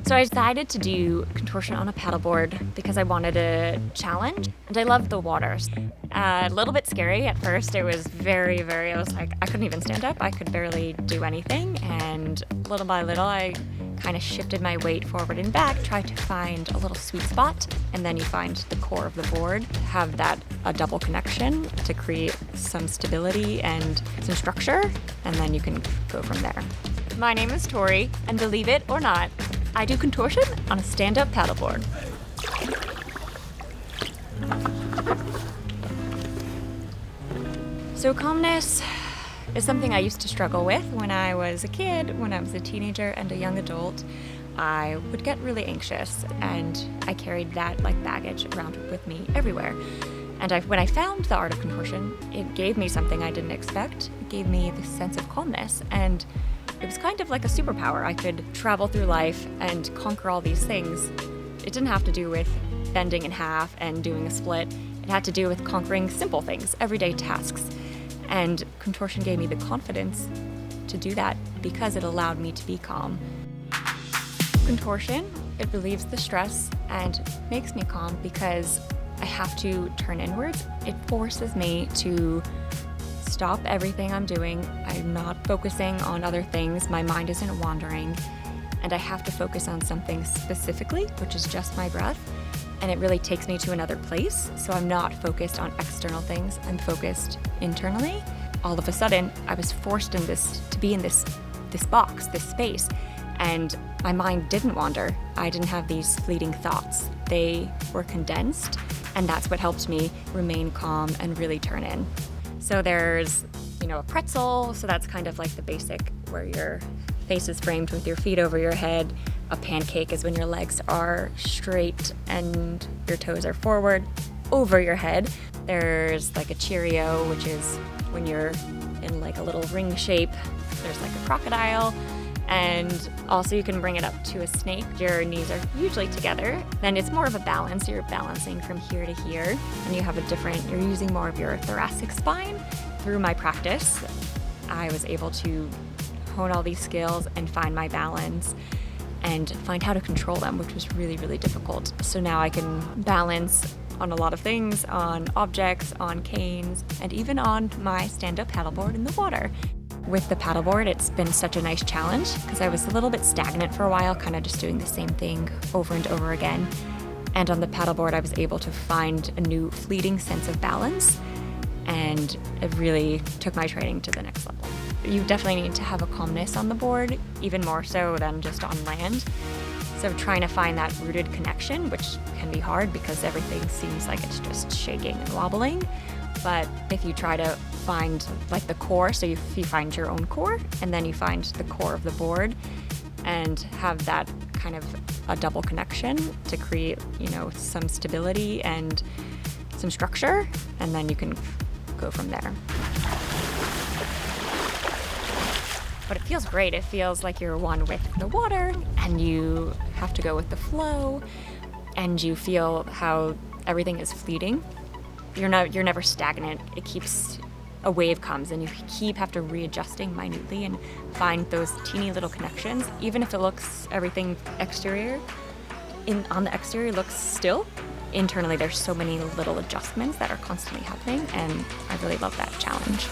So I decided to do contortion on a paddleboard because I wanted a challenge, and I loved the water. A little bit scary at first. It was I was like, I couldn't even stand up. I could barely do anything. And little by little, I kind of shifted my weight forward and back, tried to find a little sweet spot, and then you find the core of the board, have that a double connection to create some stability and some structure, and then you can go from there. My name is Tori, and believe it or not, I do contortion on a stand-up paddleboard. So calmness is something I used to struggle with when I was a kid, when I was a teenager and a young adult. I would get really anxious, and I carried that like baggage around with me everywhere. And when I found the art of contortion, it gave me something I didn't expect. It gave me this sense of calmness, and it was kind of like a superpower. I could travel through life and conquer all these things. It didn't have to do with bending in half and doing a split. It had to do with conquering simple things, everyday tasks. And contortion gave me the confidence to do that because it allowed me to be calm. Contortion, it relieves the stress and makes me calm because I have to turn inwards. It forces me to stop everything I'm doing. I'm not focusing on other things. My mind isn't wandering. And I have to focus on something specifically, which is just my breath. And it really takes me to another place. So I'm not focused on external things. I'm focused internally. All of a sudden, I was forced to be in this box, this space. And my mind didn't wander. I didn't have these fleeting thoughts. They were condensed. And that's what helped me remain calm and really turn in. So there's, a pretzel, so that's kind of like the basic where your face is framed with your feet over your head. A pancake is when your legs are straight and your toes are forward over your head. There's like a Cheerio, which is when you're in like a little ring shape. There's like a crocodile. And also you can bring it up to a snake. Your knees are usually together. Then it's more of a balance. You're balancing from here to here. And you're using more of your thoracic spine. Through my practice, I was able to hone all these skills and find my balance and find how to control them, which was really, really difficult. So now I can balance on a lot of things, on objects, on canes, and even on my stand-up paddleboard in the water. With the paddleboard, it's been such a nice challenge because I was a little bit stagnant for a while, kind of just doing the same thing over and over again. And on the paddleboard, I was able to find a new fleeting sense of balance, and it really took my training to the next level. You definitely need to have a calmness on the board, even more so than just on land. So trying to find that rooted connection, which can be hard because everything seems like it's just shaking and wobbling. But if you try to find like the core, so you find your own core, and then you find the core of the board and have that kind of a double connection to create, some stability and some structure, and then you can go from there. But it feels great. It feels like you're one with the water, and you have to go with the flow, and you feel how everything is fleeting. You're never stagnant. A wave comes, and you have to readjusting minutely and find those teeny little connections. Even if everything on the exterior looks still, internally there's so many little adjustments that are constantly happening, and I really love that challenge.